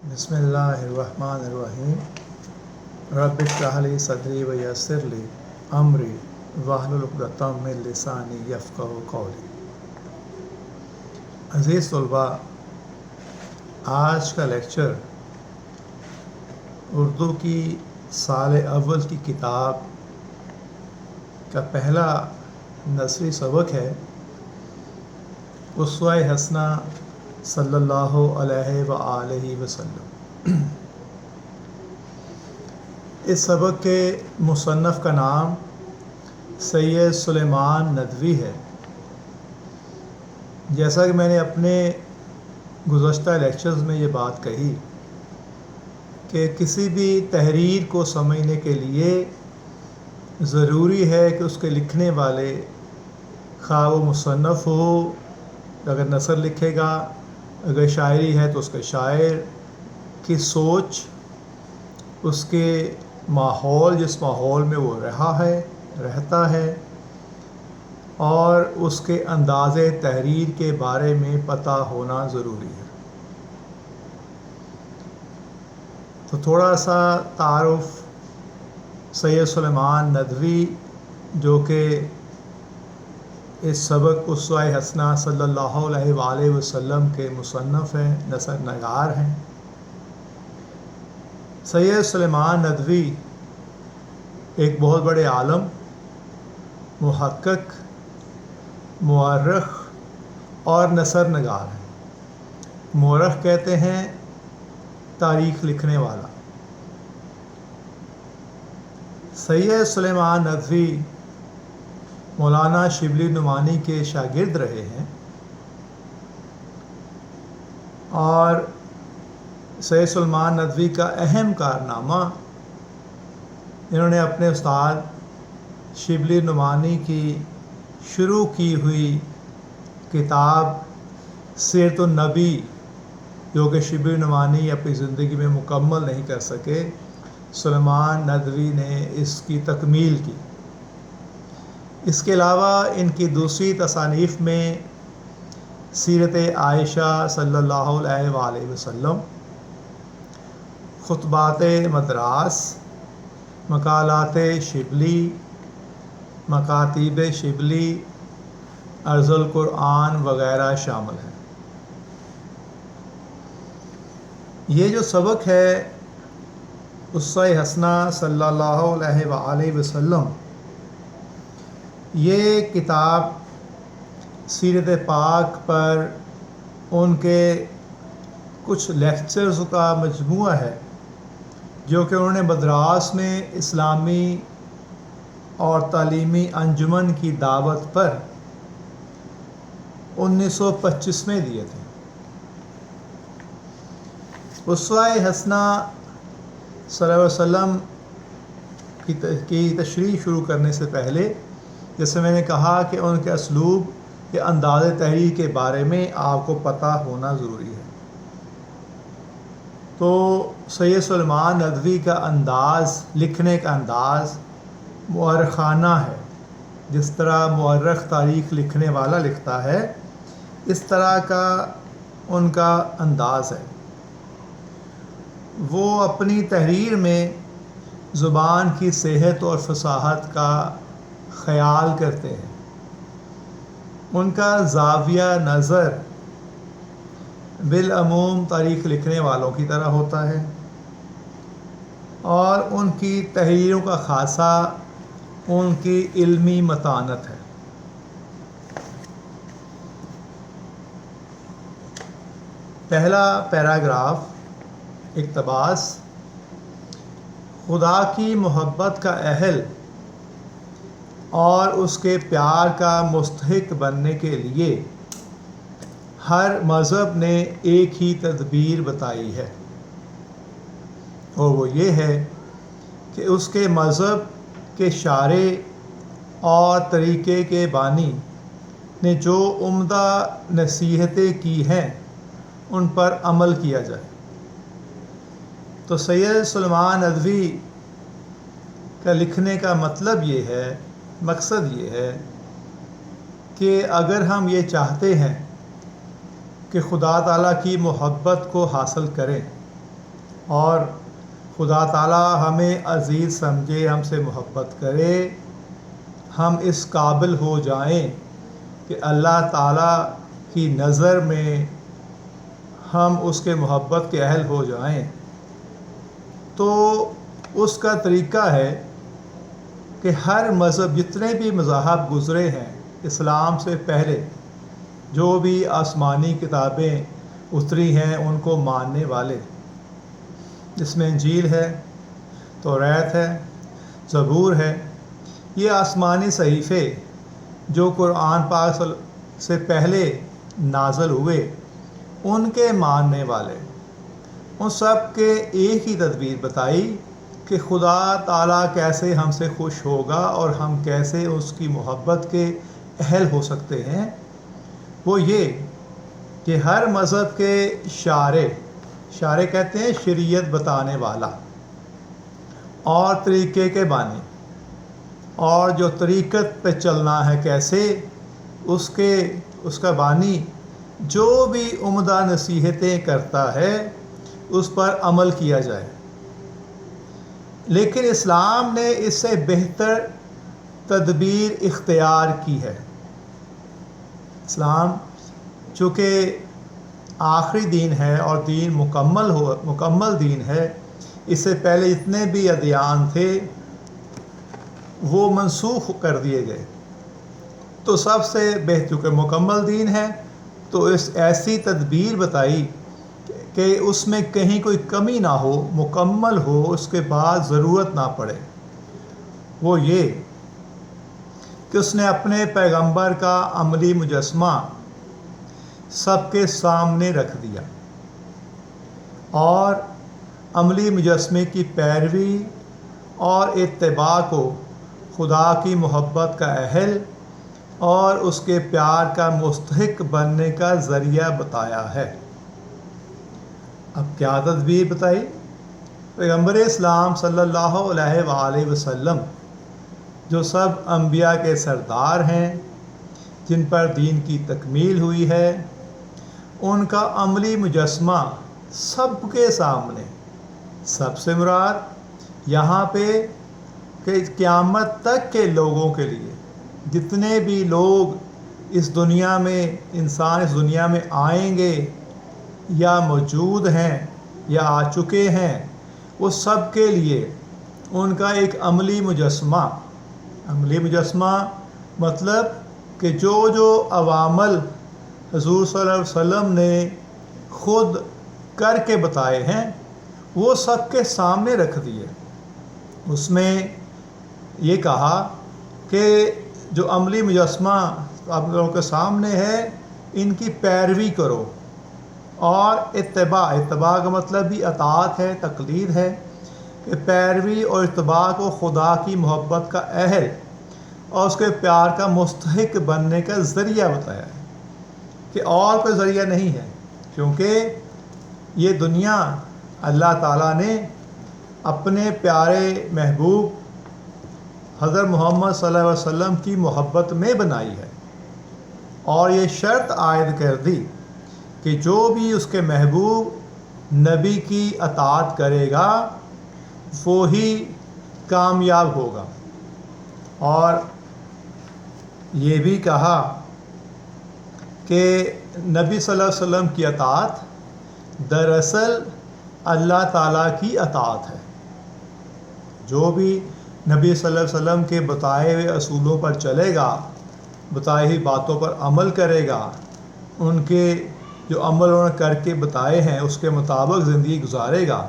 بسم اللہ الرحمن الرحیم رب اشرح لی صدری ویسر لی امری واحلل عقدۃ من لسانی یفقہوا قولی۔ عزیز طلباء، آج کا لیکچر اردو کی سال اول کی کتاب کا پہلا نثری سبق ہے، اسوہ حسنہ صلی اللہ علیہ وآلہ وسلم۔ اس سبق کے مصنف کا نام سید سلیمان ندوی ہے۔ جیسا کہ میں نے اپنے گزشتہ لیکچرز میں یہ بات کہی کہ کسی بھی تحریر کو سمجھنے کے لیے ضروری ہے کہ اس کے لکھنے والے، خواہ وہ مصنف ہو، اگر نثر لکھے گا، اگر شاعری ہے تو اس کے شاعر کی سوچ، اس کے ماحول، جس ماحول میں وہ رہتا ہے، اور اس کے انداز تحریر کے بارے میں پتہ ہونا ضروری ہے۔ تو تھوڑا سا تعارف سید سلیمان ندوی، جو کہ اس سبق اسوہ حسنہ صلی اللہ علیہ وآلہ وسلم کے مصنف ہیں، نثر نگار ہیں۔ سید سلیمان ندوی ایک بہت بڑے عالم، محقق، مورخ اور نثر نگار ہیں۔ مورخ کہتے ہیں تاریخ لکھنے والا۔ سید سلیمان ندوی مولانا شبلی نعمانی کے شاگرد رہے ہیں، اور سید سلیمان ندوی کا اہم کارنامہ انہوں نے اپنے استاد شبلی نعمانی کی شروع کی ہوئی کتاب سیرت النبی، جو کہ شبلی نعمانی اپنی زندگی میں مکمل نہیں کر سکے، سلیمان ندوی نے اس کی تکمیل کی۔ اس کے علاوہ ان کی دوسری تصانیف میں سیرت عائشہ صلی اللہ علیہ وآلہ وسلم، خطبات مدراس، مقالات شبلی، مکاتیب شبلی، عرض القرآن وغیرہ شامل ہیں۔ یہ جو سبق ہے اسوہ حسنہ صلی اللہ علیہ وآلہ وسلم، یہ کتاب سیرت پاک پر ان کے کچھ لیکچرز کا مجموعہ ہے، جو کہ انہوں نے مدراس میں اسلامی اور تعلیمی انجمن کی دعوت پر 1925 میں دیے تھے۔ اسوہ حسنہ صلی اللہ علیہ وسلم کی تشریح شروع کرنے سے پہلے، جیسے میں نے کہا کہ ان کے اسلوب یا انداز تحریر کے بارے میں آپ کو پتہ ہونا ضروری ہے۔ تو سید سلیمان ندوی کا انداز، لکھنے کا انداز مورخانہ ہے۔ جس طرح مورخ تاریخ لکھنے والا لکھتا ہے، اس طرح کا ان کا انداز ہے۔ وہ اپنی تحریر میں زبان کی صحت اور فصاحت کا خیال کرتے ہیں۔ ان کا زاویہ نظر بالعموم تاریخ لکھنے والوں کی طرح ہوتا ہے، اور ان کی تحریروں کا خاصہ ان کی علمی متانت ہے۔ پہلا پیراگراف، اقتباس: خدا کی محبت کا اہل اور اس کے پیار کا مستحق بننے کے لیے ہر مذہب نے ایک ہی تدبیر بتائی ہے، اور وہ یہ ہے کہ اس کے مذہب کے شارع اور طریقے کے بانی نے جو عمدہ نصیحتیں کی ہیں ان پر عمل کیا جائے۔ تو سید سلیمان ندوی کا لکھنے کا مطلب یہ ہے، مقصد یہ ہے کہ اگر ہم یہ چاہتے ہیں کہ خدا تعالیٰ کی محبت کو حاصل کریں، اور خدا تعالیٰ ہمیں عزیز سمجھے، ہم سے محبت کرے، ہم اس قابل ہو جائیں کہ اللہ تعالیٰ کی نظر میں ہم اس کے محبت کے اہل ہو جائیں، تو اس کا طریقہ ہے کہ ہر مذہب، جتنے بھی مذاہب گزرے ہیں اسلام سے پہلے، جو بھی آسمانی کتابیں اتری ہیں ان کو ماننے والے، جس میں انجیل ہے، توریت ہے، زبور ہے، یہ آسمانی صحیفے جو قرآن پاک سے پہلے نازل ہوئے، ان کے ماننے والے، ان سب کے ایک ہی تدبیر بتائی کہ خدا تعالیٰ کیسے ہم سے خوش ہوگا اور ہم کیسے اس کی محبت کے اہل ہو سکتے ہیں۔ وہ یہ کہ ہر مذہب کے شارع کہتے ہیں شریعت بتانے والا اور طریقے کے بانی، اور جو طریقت پہ چلنا ہے کیسے، اس کا بانی جو بھی عمدہ نصیحتیں کرتا ہے اس پر عمل کیا جائے۔ لیکن اسلام نے اس سے بہتر تدبیر اختیار کی ہے۔ اسلام چونکہ آخری دین ہے اور دین مکمل دین ہے، اس سے پہلے جتنے بھی ادیان تھے وہ منسوخ کر دیے گئے، تو سب سے بہتر چونکہ مکمل دین ہے تو اس ایسی تدبیر بتائی کہ اس میں کہیں کوئی کمی نہ ہو، مکمل ہو، اس کے بعد ضرورت نہ پڑے۔ وہ یہ کہ اس نے اپنے پیغمبر کا عملی مجسمہ سب کے سامنے رکھ دیا، اور عملی مجسمے کی پیروی اور اتباع کو خدا کی محبت کا اہل اور اس کے پیار کا مستحق بننے کا ذریعہ بتایا ہے۔ اب کیا تدبیر بتائی؟ پیغمبر اسلام صلی اللہ علیہ وآلہ وسلم جو سب انبیاء کے سردار ہیں، جن پر دین کی تکمیل ہوئی ہے، ان کا عملی مجسمہ سب کے سامنے، سب سے مراد یہاں پہ کہ قیامت تک کے لوگوں کے لیے، جتنے بھی لوگ اس دنیا میں، انسان اس دنیا میں آئیں گے یا موجود ہیں یا آ چکے ہیں، وہ سب کے لیے ان کا ایک عملی مجسمہ مطلب کہ جو عوامل حضور صلی اللہ علیہ وسلم نے خود کر کے بتائے ہیں وہ سب کے سامنے رکھ دیے۔ اس میں یہ کہا کہ جو عملی مجسمہ آپ لوگوں کے سامنے ہے، ان کی پیروی کرو، اور اتباع کا مطلب بھی اطاعت ہے، تقلید ہے، کہ پیروی اور اتباع کو خدا کی محبت کا اہل اور اس کے پیار کا مستحق بننے کا ذریعہ بتایا ہے، کہ اور کوئی ذریعہ نہیں ہے، کیونکہ یہ دنیا اللہ تعالیٰ نے اپنے پیارے محبوب حضرت محمد صلی اللہ علیہ وسلم کی محبت میں بنائی ہے، اور یہ شرط عائد کر دی کہ جو بھی اس کے محبوب نبی کی اطاعت کرے گا وہی کامیاب ہوگا۔ اور یہ بھی کہا کہ نبی صلی اللہ علیہ وسلم کی اطاعت دراصل اللہ تعالیٰ کی اطاعت ہے۔ جو بھی نبی صلی اللہ علیہ وسلم کے بتائے ہوئے اصولوں پر چلے گا، بتائی ہوئی باتوں پر عمل کرے گا، ان کے جو عمل انہوں نے کر کے بتائے ہیں اس کے مطابق زندگی گزارے گا،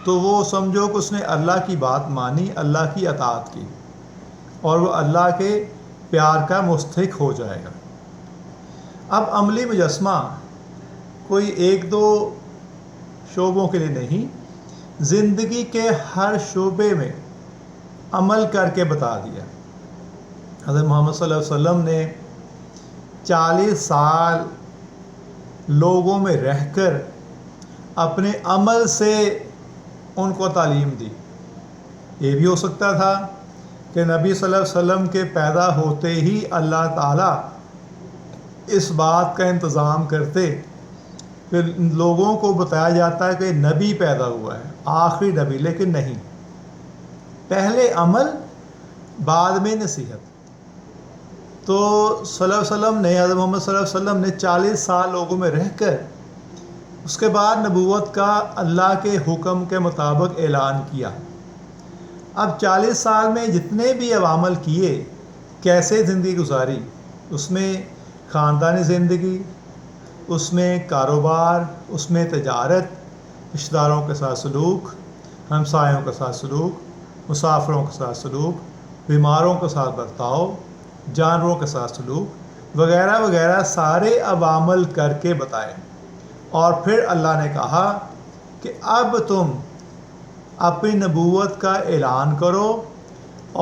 تو وہ سمجھو کہ اس نے اللہ کی بات مانی، اللہ کی اطاعت کی، اور وہ اللہ کے پیار کا مستحق ہو جائے گا۔ اب عملی مجسمہ کوئی ایک دو شعبوں کے لیے نہیں، زندگی کے ہر شعبے میں عمل کر کے بتا دیا۔ حضرت محمد صلی اللہ علیہ وسلم نے 40 سال لوگوں میں رہ کر اپنے عمل سے ان کو تعلیم دی۔ یہ بھی ہو سکتا تھا کہ نبی صلی اللہ علیہ وسلم کے پیدا ہوتے ہی اللہ تعالیٰ اس بات کا انتظام کرتے پھر لوگوں کو بتایا جاتا ہے کہ نبی پیدا ہوا ہے، آخری نبی، لیکن نہیں، پہلے عمل بعد میں نصیحت۔ تو صلی اللہ علیہ وسلم نے، حضرت محمد صلی اللہ علیہ وسلم نے 40 سال لوگوں میں رہ کر اس کے بعد نبوت کا اللہ کے حکم کے مطابق اعلان کیا۔ اب 40 سال میں جتنے بھی عوامل کیے، کیسے زندگی گزاری، اس میں خاندانی زندگی، اس میں کاروبار، اس میں تجارت، رشتہ داروں کے ساتھ سلوک، ہمسایوں کے ساتھ سلوک، مسافروں کے ساتھ سلوک، بیماروں کے ساتھ برتاؤ، جانوروں کے ساتھ سلوک وغیرہ وغیرہ، سارے عوامل کر کے بتائے۔ اور پھر اللہ نے کہا کہ اب تم اپنی نبوت کا اعلان کرو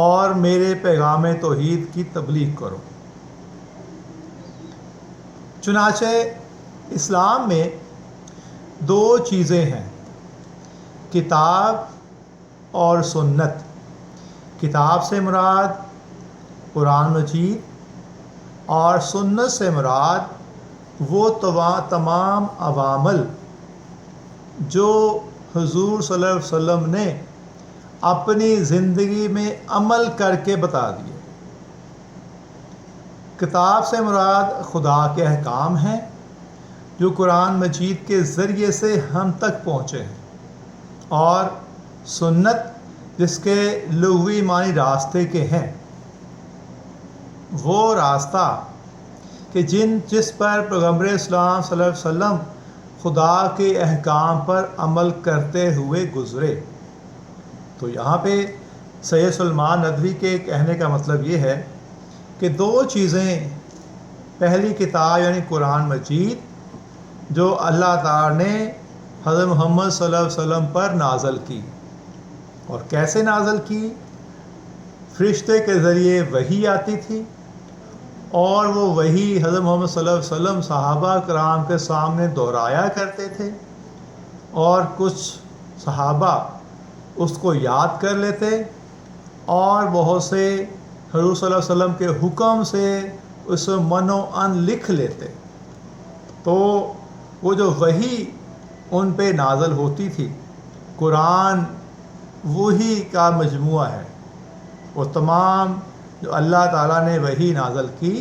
اور میرے پیغام توحید کی تبلیغ کرو۔ چنانچہ اسلام میں 2 چیزیں ہیں، کتاب اور سنت۔ کتاب سے مراد قرآن مجید اور سنت سے مراد وہ تمام عوامل جو حضور صلی اللہ علیہ وسلم نے اپنی زندگی میں عمل کر کے بتا دیے۔ کتاب سے مراد خدا کے احکام ہیں جو قرآن مجید کے ذریعے سے ہم تک پہنچے ہیں، اور سنت جس کے لغوی معنی راستے کے ہیں، وہ راستہ کہ جس پر پیغمبر اسلام صلی اللہ علیہ وسلم خدا کے احکام پر عمل کرتے ہوئے گزرے۔ تو یہاں پہ سید سلمان ندوی کے کہنے کا مطلب یہ ہے کہ 2 چیزیں، پہلی کتاب یعنی قرآن مجید جو اللہ تعالیٰ نے حضرت محمد صلی اللہ علیہ وسلم پر نازل کی، اور کیسے نازل کی؟ فرشتے کے ذریعے وحی آتی تھی، اور وہ وحی حضرت محمد صلی اللہ علیہ وسلم صحابہ کرام کے سامنے دہرایا کرتے تھے، اور کچھ صحابہ اس کو یاد کر لیتے، اور بہت سے حضور صلی اللہ علیہ وسلم کے حکم سے اس من و ان لکھ لیتے۔ تو وہ جو وحی ان پہ نازل ہوتی تھی، قرآن وہی کا مجموعہ ہے، وہ تمام جو اللہ تعالیٰ نے وحی نازل کی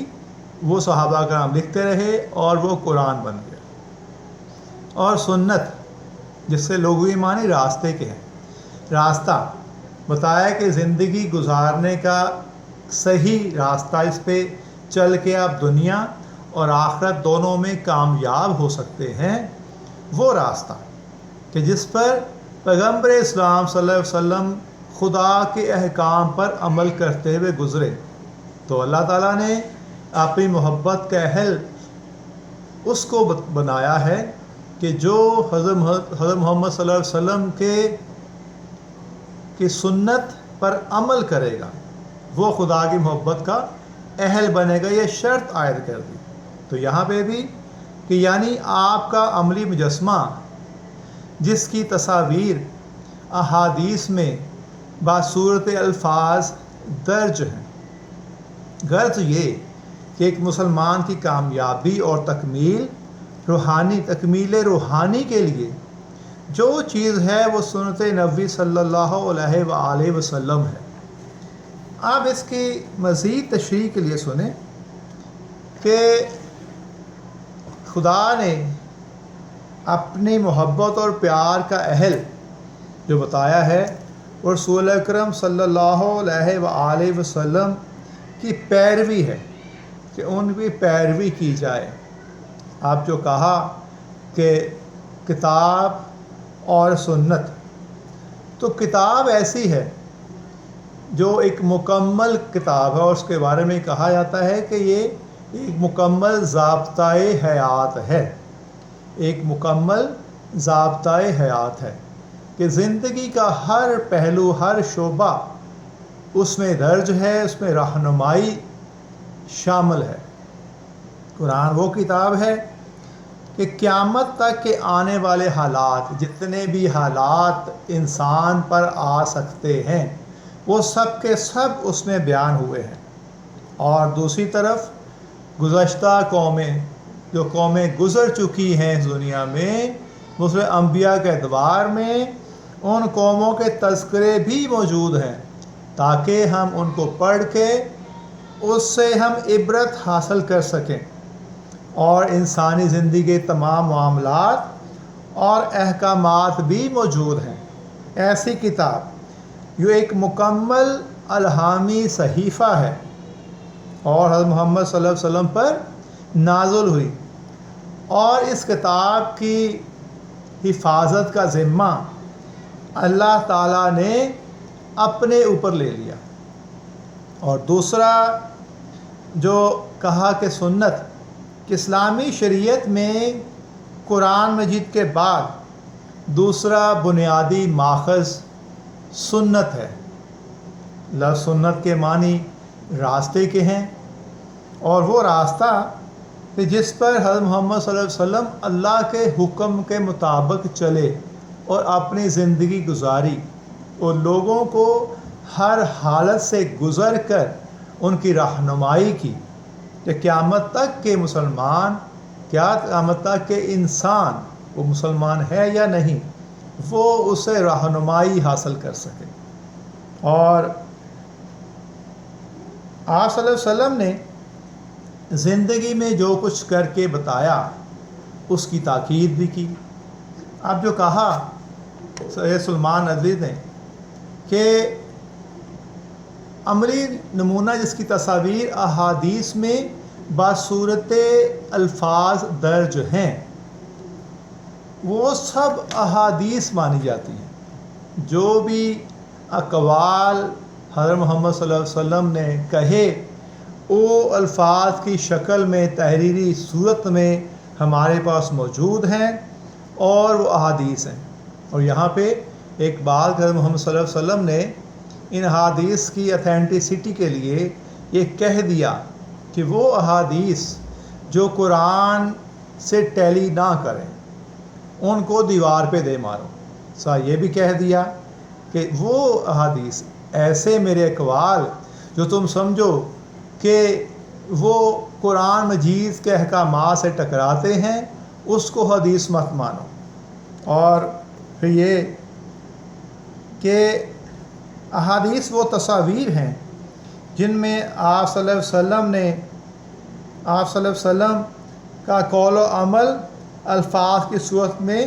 وہ صحابہ کرام لکھتے رہے اور وہ قرآن بن گیا۔ اور سنت جس سے لغوی معنی راستے کے ہیں، راستہ بتایا کہ زندگی گزارنے کا صحیح راستہ، اس پہ چل کے آپ دنیا اور آخرت دونوں میں کامیاب ہو سکتے ہیں، وہ راستہ کہ جس پر پیغمبر اسلام صلی اللہ علیہ وسلم خدا کے احکام پر عمل کرتے ہوئے گزرے۔ تو اللہ تعالیٰ نے اپنی محبت کا اہل اس کو بنایا ہے کہ جو حضرت محمد صلی اللہ علیہ وسلم کی سنت پر عمل کرے گا وہ خدا کی محبت کا اہل بنے گا، یہ شرط عائد کر دی۔ تو یہاں پہ بھی کہ یعنی آپ کا عملی مجسمہ جس کی تصاویر احادیث میں باصورت الفاظ درج ہیں، غرض یہ کہ ایک مسلمان کی کامیابی اور تکمیل روحانی کے لیے جو چیز ہے وہ سنت نبوی صلی اللہ علیہ وآلہ وسلم ہے۔ آپ اس کی مزید تشریح کے لیے سنیں کہ خدا نے اپنی محبت اور پیار کا اہل جو بتایا ہے، اور رسول اکرم صلی اللہ علیہ وآلہ وسلم کی پیروی ہے کہ ان کی پیروی کی جائے۔ آپ جو کہا کہ کتاب اور سنت، تو کتاب ایسی ہے جو ایک مکمل کتاب ہے، اور اس کے بارے میں کہا جاتا ہے کہ یہ ایک مکمل ضابطۂ حیات ہے، ایک مکمل ضابطۂ حیات ہے کہ زندگی کا ہر پہلو، ہر شعبہ اس میں درج ہے، اس میں رہنمائی شامل ہے۔ قرآن وہ کتاب ہے کہ قیامت تک کے آنے والے حالات، جتنے بھی حالات انسان پر آ سکتے ہیں، وہ سب کے سب اس میں بیان ہوئے ہیں۔ اور دوسری طرف گزشتہ قومیں جو قومیں گزر چکی ہیں اس دنیا میں مسلم انبیاء کے اعتبار میں، ان قوموں کے تذکرے بھی موجود ہیں تاکہ ہم ان کو پڑھ کے اس سے ہم عبرت حاصل کر سکیں، اور انسانی زندگی کے تمام معاملات اور احکامات بھی موجود ہیں۔ ایسی کتاب جو ایک مکمل الہامی صحیفہ ہے اور حضرت محمد صلی اللہ علیہ وسلم پر نازل ہوئی، اور اس کتاب کی حفاظت کا ذمہ اللہ تعالیٰ نے اپنے اوپر لے لیا۔ اور دوسرا جو کہا کہ سنت، کہ اسلامی شریعت میں قرآن مجید کے بعد دوسرا بنیادی ماخذ سنت ہے۔ لفظ سنت کے معنی راستے کے ہیں، اور وہ راستہ کہ جس پر حضرت محمد صلی اللہ علیہ وسلم اللہ کے حکم کے مطابق چلے اور اپنی زندگی گزاری، اور لوگوں کو ہر حالت سے گزر کر ان کی رہنمائی کی کہ قیامت تک کے مسلمان، قیامت تک کے انسان، وہ مسلمان ہے یا نہیں، وہ اسے رہنمائی حاصل کر سکے۔ اور آپ صلی اللہ علیہ وسلم نے زندگی میں جو کچھ کر کے بتایا اس کی تاکید بھی کی۔ اب جو کہا سید سلمان ندوی نے کہ عملی نمونہ جس کی تصاویر احادیث میں بصورت الفاظ درج ہیں، وہ سب احادیث مانی جاتی ہیں۔ جو بھی اقوال حضرت محمد صلی اللہ علیہ وسلم نے کہے، وہ الفاظ کی شکل میں تحریری صورت میں ہمارے پاس موجود ہیں، اور وہ احادیث ہیں۔ اور یہاں پہ ایک بات حضرت محمد صلی اللہ علیہ وسلم نے ان احادیث کی اتھینٹسٹی کے لیے یہ کہہ دیا کہ وہ احادیث جو قرآن سے ٹیلی نہ کریں ان کو دیوار پہ دے مارو۔ یہ بھی کہہ دیا کہ وہ احادیث، ایسے میرے اقوال جو تم سمجھو کہ وہ قرآن مجید کے احکامات سے ٹکراتے ہیں، اس کو حدیث مت مانو۔ اور پھر یہ کہ احادیث وہ تصاویر ہیں جن میں آپ صلی اللہ علیہ وسلم نے، آپ صلی اللہ علیہ وسلم کا قول و عمل الفاظ کی صورت میں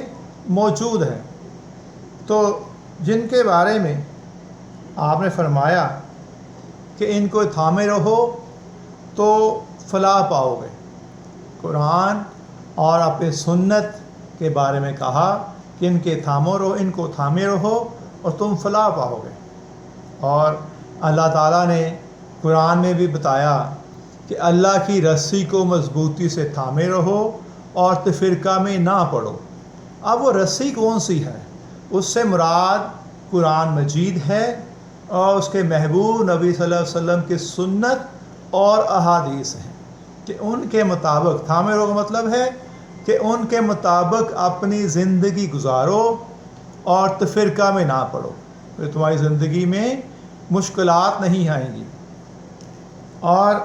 موجود ہے، تو جن کے بارے میں آپ نے فرمایا کہ ان کو تھامے رہو تو فلاح پاؤ گے۔ قرآن اور اپنی سنت کے بارے میں کہا کہ ان کے تھامو رہو، ان کو تھامے رہو اور تم فلاح پاؤ گے۔ اور اللہ تعالیٰ نے قرآن میں بھی بتایا کہ اللہ کی رسی کو مضبوطی سے تھامے رہو اور تفرقہ میں نہ پڑو۔ اب وہ رسی کون سی ہے؟ اس سے مراد قرآن مجید ہے اور اس کے محبوب نبی صلی اللہ علیہ وسلم کی سنت اور احادیث ہیں، کہ ان کے مطابق تھامے رہو کا مطلب ہے کہ ان کے مطابق اپنی زندگی گزارو اور تفرقہ میں نہ پڑو، پھر تمہاری زندگی میں مشکلات نہیں آئیں گی۔ اور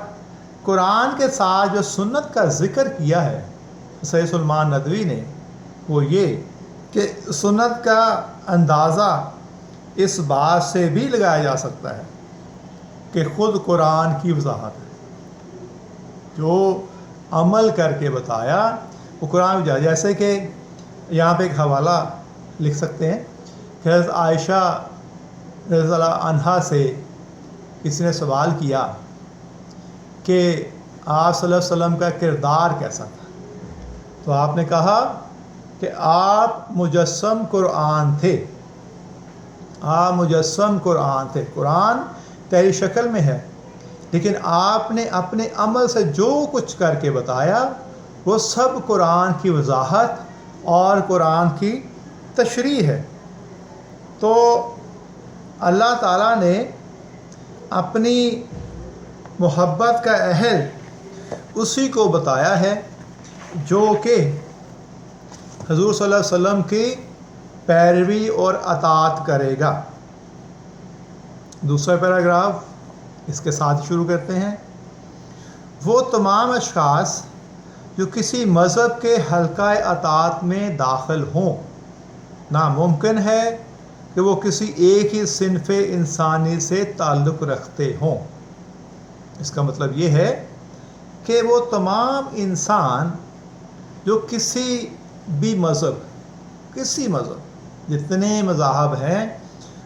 قرآن کے ساتھ جو سنت کا ذکر کیا ہے سید سلمان ندوی نے، وہ یہ کہ سنت کا اندازہ اس بات سے بھی لگایا جا سکتا ہے کہ خود قرآن کی وضاحت ہے، جو عمل کر کے بتایا وہ قرآن کی، جیسے کہ یہاں پہ ایک حوالہ لکھ سکتے ہیں کہ حضرت عائشہ رضی اللہ عنہا سے کسی نے سوال کیا کہ آپ صلی اللہ علیہ وسلم کا کردار کیسا تھا، تو آپ نے کہا کہ آپ مجسم قرآن تھے، آپ مجسم قرآن تھے۔ قرآن تیری شکل میں ہے، لیکن آپ نے اپنے عمل سے جو کچھ کر کے بتایا وہ سب قرآن کی وضاحت اور قرآن کی تشریح ہے۔ تو اللہ تعالیٰ نے اپنی محبت کا اہل اسی کو بتایا ہے جو کہ حضور صلی اللہ علیہ وسلم کی پیروی اور اطاعت کرے گا۔ دوسرا پیراگراف اس کے ساتھ شروع کرتے ہیں۔ وہ تمام اشخاص جو کسی مذہب کے حلقہ اطاعت میں داخل ہوں، ناممکن ہے کہ وہ کسی ایک ہی صنف انسانی سے تعلق رکھتے ہوں۔ اس کا مطلب یہ ہے کہ وہ تمام انسان جو کسی بھی مذہب جتنے مذاہب ہیں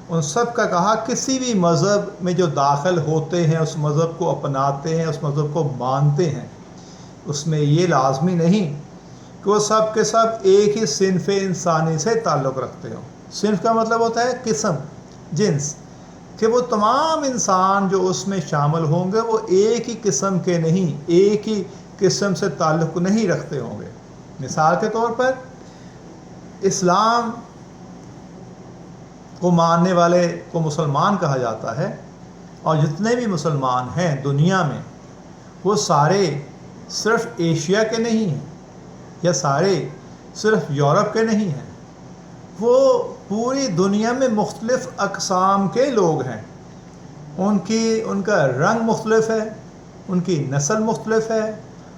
ان سب کا کہا کسی بھی مذہب میں جو داخل ہوتے ہیں، اس مذہب کو اپناتے ہیں، اس مذہب کو مانتے ہیں، اس میں یہ لازمی نہیں کہ وہ سب کے سب ایک ہی صنف انسانی سے تعلق رکھتے ہوں۔ صنف کا مطلب ہوتا ہے قسم، جنس، کہ وہ تمام انسان جو اس میں شامل ہوں گے وہ ایک ہی قسم کے نہیں، ایک ہی قسم سے تعلق نہیں رکھتے ہوں گے۔ مثال کے طور پر اسلام کو ماننے والے کو مسلمان کہا جاتا ہے، اور جتنے بھی مسلمان ہیں دنیا میں وہ سارے صرف ایشیا کے نہیں ہیں یا سارے صرف یورپ کے نہیں ہیں، وہ پوری دنیا میں مختلف اقسام کے لوگ ہیں۔ ان کا رنگ مختلف ہے، ان کی نسل مختلف ہے،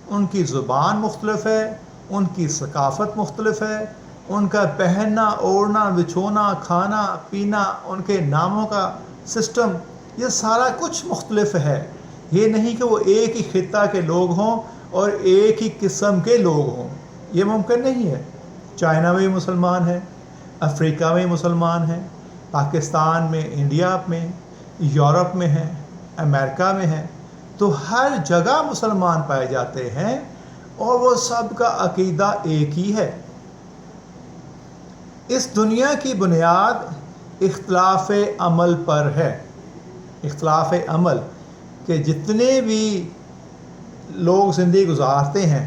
ان کی زبان مختلف ہے، ان کی ثقافت مختلف ہے، ان کا پہننا اوڑھنا بچھونا کھانا پینا، ان کے ناموں کا سسٹم، یہ سارا کچھ مختلف ہے۔ یہ نہیں کہ وہ ایک ہی خطہ کے لوگ ہوں اور ایک ہی قسم کے لوگ ہوں، یہ ممکن نہیں ہے۔ چائنا میں بھی مسلمان ہیں، افریقہ میں مسلمان ہیں، پاکستان میں، انڈیا میں، یورپ میں ہیں، امریکہ میں ہیں، تو ہر جگہ مسلمان پائے جاتے ہیں اور وہ سب کا عقیدہ ایک ہی ہے۔ اس دنیا کی بنیاد اختلاف عمل پر ہے۔ اختلاف عمل کہ جتنے بھی لوگ زندگی گزارتے ہیں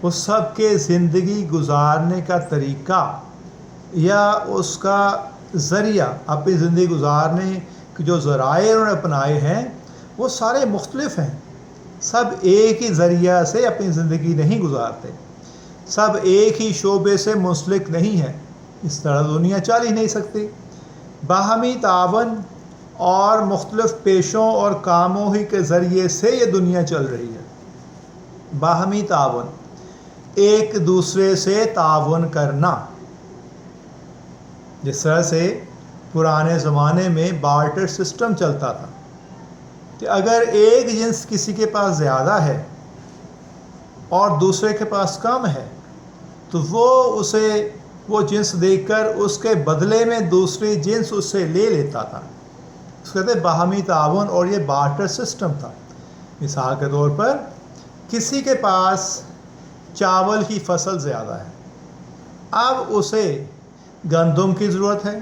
وہ سب کے زندگی گزارنے کا طریقہ یا اس کا ذریعہ، اپنی زندگی گزارنے کے جو ذرائع انہوں نے اپنائے ہیں وہ سارے مختلف ہیں۔ سب ایک ہی ذریعہ سے اپنی زندگی نہیں گزارتے، سب ایک ہی شعبے سے منسلک نہیں ہیں، اس طرح دنیا چل ہی نہیں سکتی۔ باہمی تعاون اور مختلف پیشوں اور کاموں ہی کے ذریعے سے یہ دنیا چل رہی ہے۔ باہمی تعاون، ایک دوسرے سے تعاون کرنا، جس طرح سے پرانے زمانے میں بارٹر سسٹم چلتا تھا کہ اگر ایک جنس کسی کے پاس زیادہ ہے اور دوسرے کے پاس کم ہے تو وہ جنس دیکھ کر اس کے بدلے میں دوسری جنس اس سے لے لیتا تھا۔ اس کو کہتے ہیں باہمی تعاون، اور یہ بارٹر سسٹم تھا۔ مثال کے طور پر کسی کے پاس چاول کی فصل زیادہ ہے، اب اسے گندم کی ضرورت ہے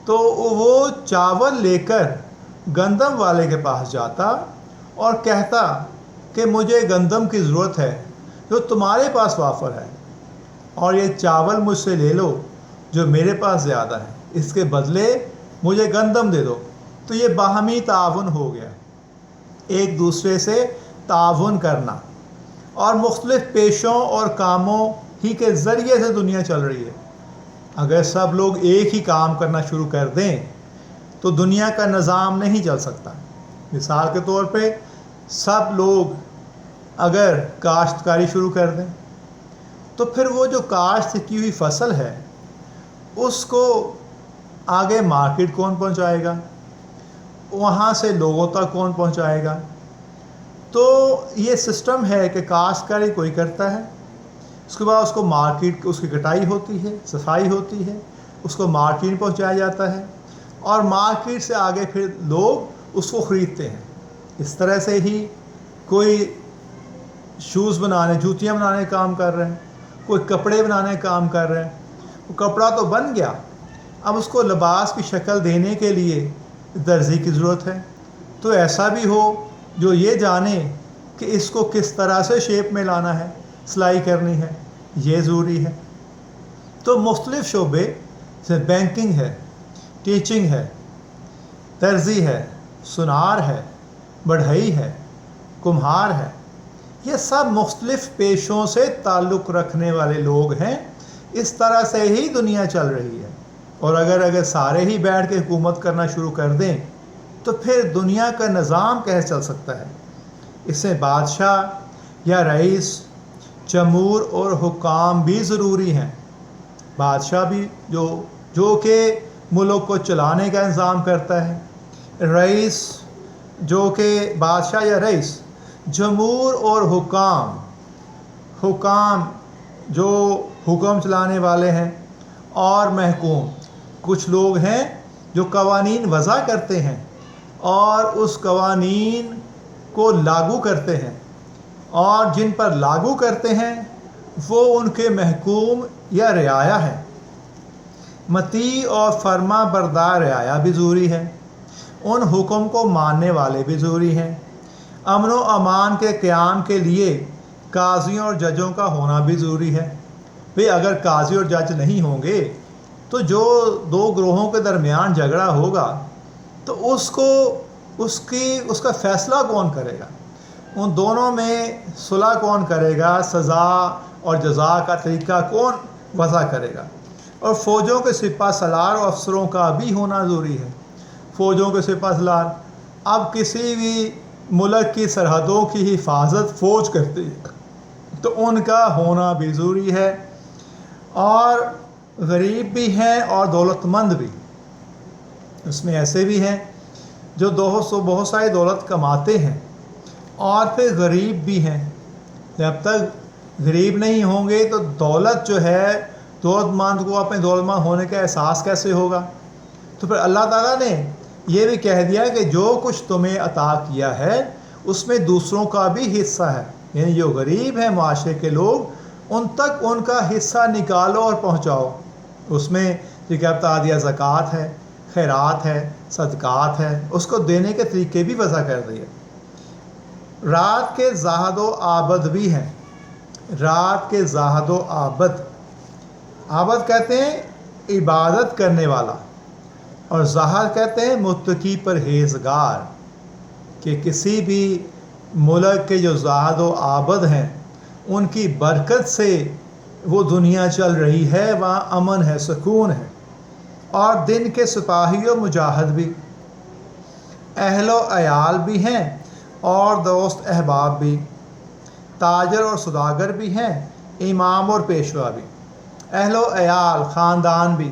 تو وہ چاول لے کر گندم والے کے پاس جاتا اور کہتا کہ مجھے گندم کی ضرورت ہے جو تمہارے پاس وافر ہے، اور یہ چاول مجھ سے لے لو جو میرے پاس زیادہ ہے، اس کے بدلے مجھے گندم دے دو۔ تو یہ باہمی تعاون ہو گیا، ایک دوسرے سے تعاون کرنا، اور مختلف پیشوں اور کاموں ہی کے ذریعے سے دنیا چل رہی ہے۔ اگر سب لوگ ایک ہی کام کرنا شروع کر دیں تو دنیا کا نظام نہیں چل سکتا۔ مثال کے طور پہ سب لوگ اگر کاشتکاری شروع کر دیں تو پھر وہ جو کاشت کی ہوئی فصل ہے اس کو آگے مارکیٹ کون پہنچائے گا، وہاں سے لوگوں تک کون پہنچائے گا؟ تو یہ سسٹم ہے کہ کاشتکاری کوئی کرتا ہے، اس کے بعد اس کو مارکیٹ، اس کی کٹائی ہوتی ہے، صفائی ہوتی ہے، اس کو مارکیٹ پہنچایا جاتا ہے، اور مارکیٹ سے آگے پھر لوگ اس کو خریدتے ہیں۔ اس طرح سے ہی کوئی شوز بنانے، جوتیاں بنانے کا کام کر رہے ہیں، کوئی کپڑے بنانے کا کام کر رہے ہیں، وہ کپڑا تو بن گیا، اب اس کو لباس کی شکل دینے کے لیے درزی کی ضرورت ہے۔ تو ایسا بھی ہو جو یہ جانے کہ اس کو کس طرح سے شیپ میں لانا ہے، سلائی کرنی ہے، یہ ضروری ہے۔ تو مختلف شعبے جیسے بینکنگ ہے، ٹیچنگ ہے، درزی ہے، سونار ہے، بڑھئی ہے، کمہار ہے، یہ سب مختلف پیشوں سے تعلق رکھنے والے لوگ ہیں۔ اس طرح سے ہی دنیا چل رہی ہے، اور اگر سارے ہی بیٹھ کے حکومت کرنا شروع کر دیں تو پھر دنیا کا نظام کیسے چل سکتا ہے؟ اس سے بادشاہ یا رئیس جمہور اور حکام بھی ضروری ہیں، بادشاہ بھی جو کہ ملک کو چلانے کا انتظام کرتا ہے، رئیس جو کہ بادشاہ یا رئیس، جمہور اور حکام جو حکم چلانے والے ہیں، اور محکوم کچھ لوگ ہیں جو قوانین وضع کرتے ہیں اور اس قوانین کو لاگو کرتے ہیں، اور جن پر لاگو کرتے ہیں وہ ان کے محکوم یا رعایا ہے۔ مطیع اور فرما بردار رعایا بھی ضروری ہے، ان حکم کو ماننے والے بھی ضروری ہیں۔ امن و امان کے قیام کے لیے قاضیوں اور ججوں کا ہونا بھی ضروری ہے۔ بھئی اگر قاضی اور جج نہیں ہوں گے تو جو دو گروہوں کے درمیان جھگڑا ہوگا تو اس کا فیصلہ کون کرے گا؟ ان دونوں میں صلح کون کرے گا؟ سزا اور جزا کا طریقہ کون وضع کرے گا؟ اور فوجوں کے سپہ سالار اور افسروں کا بھی ہونا ضروری ہے۔ فوجوں کے سپہ سالار اب کسی بھی ملک کی سرحدوں کی حفاظت فوج کرتی ہے تو ان کا ہونا بھی ضروری ہے۔ اور غریب بھی ہیں اور دولت مند بھی، اس میں ایسے بھی ہیں جو بہت ساری دولت کماتے ہیں، اور پھر غریب بھی ہیں۔ جب تک غریب نہیں ہوں گے تو دولت جو ہے، دولت مند کو اپنے دولت مند ہونے کا احساس کیسے ہوگا؟ تو پھر اللہ تعالیٰ نے یہ بھی کہہ دیا کہ جو کچھ تمہیں عطا کیا ہے اس میں دوسروں کا بھی حصہ ہے، یعنی جو غریب ہیں معاشرے کے لوگ، ان تک ان کا حصہ نکالو اور پہنچاؤ۔ اس میں عطیہ زکوٰۃ ہے، خیرات ہے، صدقات ہے، اس کو دینے کے طریقے بھی وضع کر دیے۔ رات کے زاہد و عابد بھی ہیں، رات کے زاہد و عابد کہتے ہیں عبادت کرنے والا، اور زاہد کہتے ہیں متقی پرہیزگار، کہ کسی بھی ملک کے جو زاہد و عابد ہیں ان کی برکت سے وہ دنیا چل رہی ہے، وہاں امن ہے، سکون ہے۔ اور دن کے سپاہی و مجاہد بھی، اہل و عیال بھی ہیں اور دوست احباب بھی، تاجر اور سوداگر بھی ہیں، امام اور پیشوا بھی۔ اہل و عیال خاندان بھی،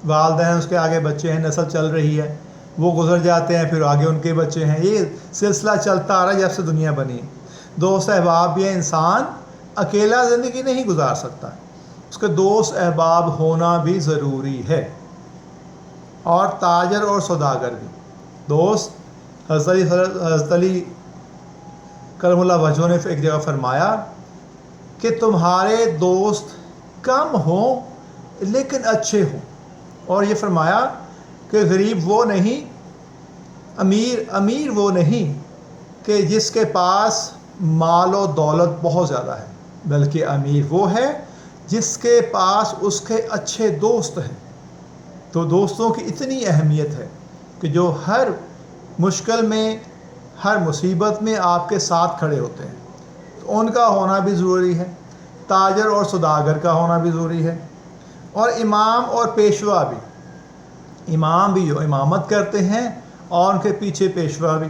والدین، اس کے آگے بچے ہیں، نسل چل رہی ہے، وہ گزر جاتے ہیں، پھر آگے ان کے بچے ہیں، یہ سلسلہ چلتا آ رہا ہے جب سے دنیا بنی ہے۔ دوست احباب بھی ہیں، انسان اکیلا زندگی نہیں گزار سکتا، اس کے دوست احباب ہونا بھی ضروری ہے۔ اور تاجر اور سوداگر بھی، دوست۔ حضرت علی کرم اللہ وجہہ نے ایک جگہ فرمایا کہ تمہارے دوست کم ہوں لیکن اچھے ہوں، اور یہ فرمایا کہ غریب وہ نہیں، امیر وہ نہیں کہ جس کے پاس مال و دولت بہت زیادہ ہے، بلکہ امیر وہ ہے جس کے پاس اس کے اچھے دوست ہیں۔ تو دوستوں کی اتنی اہمیت ہے کہ جو ہر مشکل میں، ہر مصیبت میں آپ کے ساتھ کھڑے ہوتے ہیں، تو ان کا ہونا بھی ضروری ہے۔ تاجر اور سوداگر کا ہونا بھی ضروری ہے۔ اور امام اور پیشوا بھی، امام بھی جو امامت کرتے ہیں اور ان کے پیچھے پیشوا بھی۔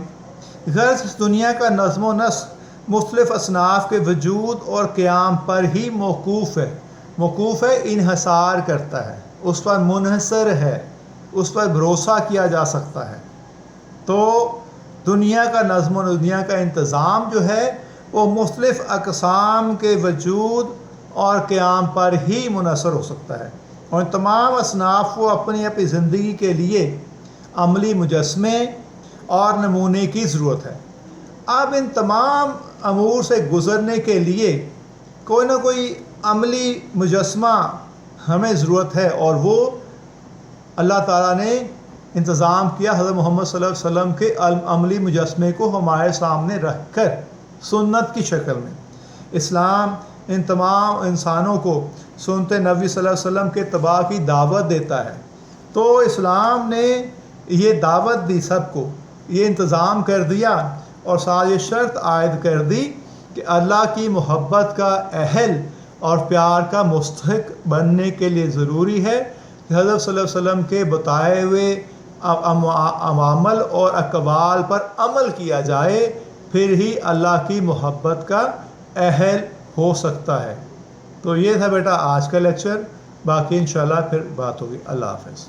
غرض اس دنیا کا نظم و نسق مختلف اصناف کے وجود اور قیام پر ہی موقوف ہے، انحصار کرتا ہے، اس پر منحصر ہے، اس پر بھروسہ کیا جا سکتا ہے۔ تو دنیا کا نظم و دنیا کا انتظام جو ہے وہ مختلف اقسام کے وجود اور قیام پر ہی منحصر ہو سکتا ہے، اور ان تمام اصناف کو اپنی زندگی کے لیے عملی مجسمے اور نمونے کی ضرورت ہے۔ اب ان تمام امور سے گزرنے کے لیے کوئی نہ کوئی عملی مجسمہ ہمیں ضرورت ہے، اور وہ اللہ تعالیٰ نے انتظام کیا حضرت محمد صلی اللہ علیہ وسلم کے عملی مجسمے کو ہمارے سامنے رکھ کر، سنت کی شکل میں۔ اسلام ان تمام انسانوں کو سنت نبی صلی اللہ علیہ وسلم کے اتباع کی دعوت دیتا ہے۔ تو اسلام نے یہ دعوت دی، سب کو یہ انتظام کر دیا، اور ساتھ یہ شرط عائد کر دی کہ اللہ کی محبت کا اہل اور پیار کا مستحق بننے کے لیے ضروری ہے کہ حضرت صلی اللہ علیہ وسلم کے بتائے ہوئے عمل اور اقوال پر عمل کیا جائے، پھر ہی اللہ کی محبت کا اہل ہو سکتا ہے۔ تو یہ تھا بیٹا آج کا لیکچر، باقی انشاءاللہ پھر بات ہوگی۔ اللہ حافظ۔